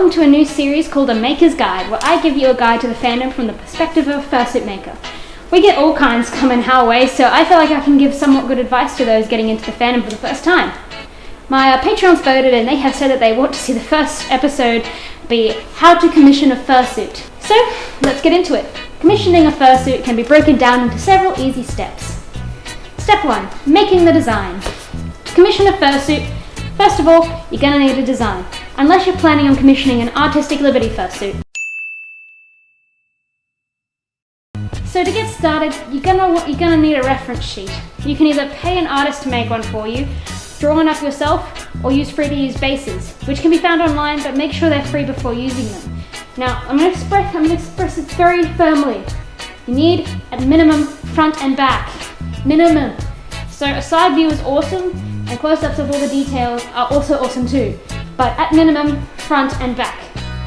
welcome to a new series called A Maker's Guide, where I give you a guide to the fandom from the perspective of a fursuit maker. We get all kinds coming our way, so I feel like I can give somewhat good advice to those getting into the fandom for the first time. My Patreons voted and they have said that they want to see the first episode be how to commission a fursuit. So, let's get into it. Commissioning a fursuit can be broken down into several easy steps. Step 1. Making the design. To commission a fursuit, first of all, you're going to need a design, unless you're planning on commissioning an artistic liberty fursuit. So to get started, you're gonna need a reference sheet. You can either pay an artist to make one for you, draw one up yourself, or use free-to-use bases, which can be found online, but make sure they're free before using them. Now, I'm gonna express this very firmly. You need, at minimum, front and back. Minimum. So a side view is awesome, and close-ups of all the details are also awesome too. But at minimum, front and back.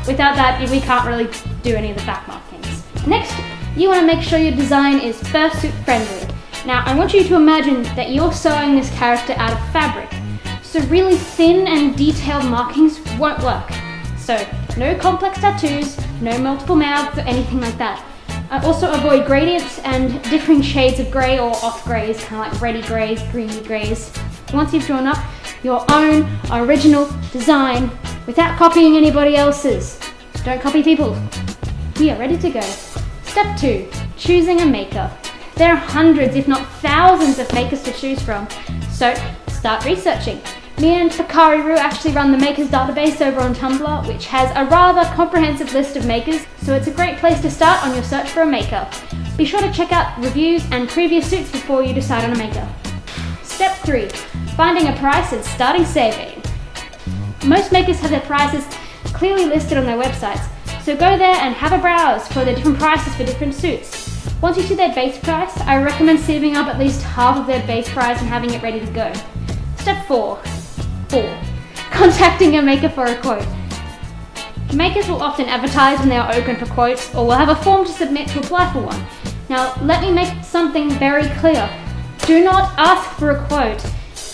Without that, we can't really do any of the back markings. Next, you want to make sure your design is fursuit friendly. Now, I want you to imagine that you're sewing this character out of fabric. So really thin and detailed markings won't work. So, no complex tattoos, no multiple mouths or anything like that. Also avoid gradients and differing shades of grey or off greys, kind of like reddy greys, greeny greys. Once you've drawn up your own original design without copying anybody else's. Don't copy people. We are ready to go. Step 2. Choosing a maker. There are hundreds, if not thousands, of makers to choose from, so start researching. Me and Hikari actually run the makers database over on Tumblr, which has a rather comprehensive list of makers, so it's a great place to start on your search for a maker. Be sure to check out reviews and previous suits before you decide on a maker. Step 3. Finding a price and starting saving. Most makers have their prices clearly listed on their websites, so go there and have a browse for the different prices for different suits. Once you see their base price, I recommend saving up at least half of their base price and having it ready to go. Step 4. Contacting a maker for a quote. Makers will often advertise when they are open for quotes, or will have a form to submit to apply for one. Now, let me make something very clear. Do not ask for a quote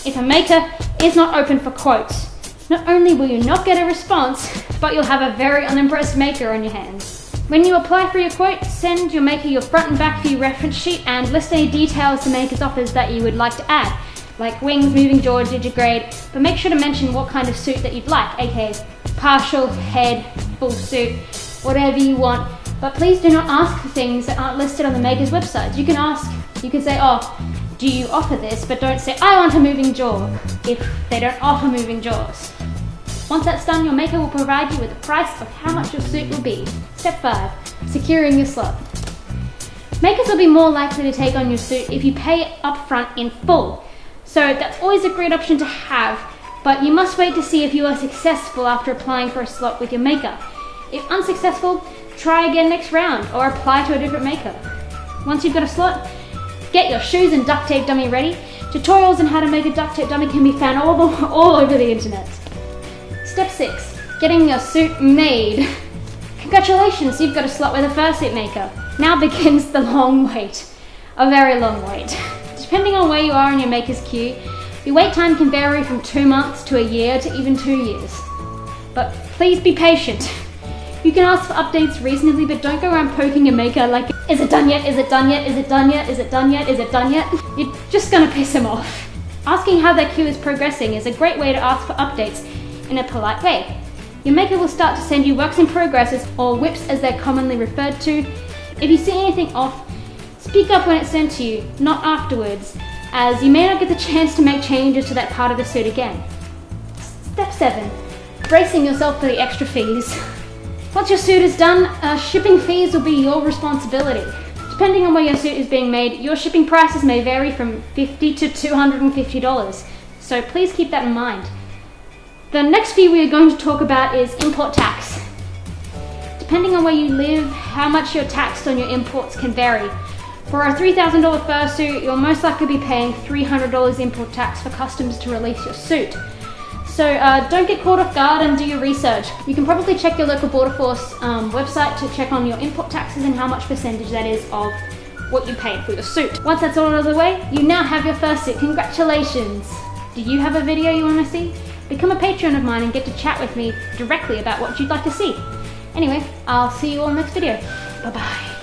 if a maker is not open for quotes. Not only will you not get a response, but you'll have a very unimpressed maker on your hands. When you apply for your quote, send your maker your front and back view reference sheet and list any details the maker's offers that you would like to add, like wings, moving jaw, digigrade, but make sure to mention what kind of suit that you'd like, aka partial, head, full suit, whatever you want. But please do not ask for things that aren't listed on the maker's website. You can say, oh, do you offer this? But don't say, I want a moving jaw, if they don't offer moving jaws. Once that's done, your maker will provide you with a price of how much your suit will be. Step 5. Securing your slot. Makers will be more likely to take on your suit if you pay up front in full. So that's always a great option to have, but you must wait to see if you are successful after applying for a slot with your maker. If unsuccessful, try again next round or apply to a different maker. Once you've got a slot, get your shoes and duct tape dummy ready. Tutorials on how to make a duct tape dummy can be found all over the internet. Step 6. Getting your suit made. Congratulations, you've got a slot with a fursuit maker. Now begins the long wait. A very long wait. Depending on where you are in your maker's queue, your wait time can vary from 2 months to a year to even 2 years. But please be patient. You can ask for updates reasonably, but don't go around poking your maker like, is it done yet? Is it done yet? Is it done yet? Is it done yet? Is it done yet? You're just gonna piss them off. Asking how their queue is progressing is a great way to ask for updates in a polite way. Your maker will start to send you works in progresses, or WIPs as they're commonly referred to. If you see anything off, speak up when it's sent to you, not afterwards, as you may not get the chance to make changes to that part of the suit again. Step 7. Bracing yourself for the extra fees. Once your suit is done, shipping fees will be your responsibility. Depending on where your suit is being made, your shipping prices may vary from $50 to $250, so please keep that in mind. The next fee we are going to talk about is import tax. Depending on where you live, how much you're taxed on your imports can vary. For a $3,000 fursuit, you'll most likely be paying $300 import tax for customs to release your suit. So don't get caught off guard and do your research. You can probably check your local Border Force website to check on your import taxes and how much percentage that is of what you paid for your suit. Once that's all out of the way, you now have your fursuit. Congratulations! Do you have a video you want to see? become a Patreon of mine and get to chat with me directly about what you'd like to see. Anyway, I'll see you all next video. Bye bye.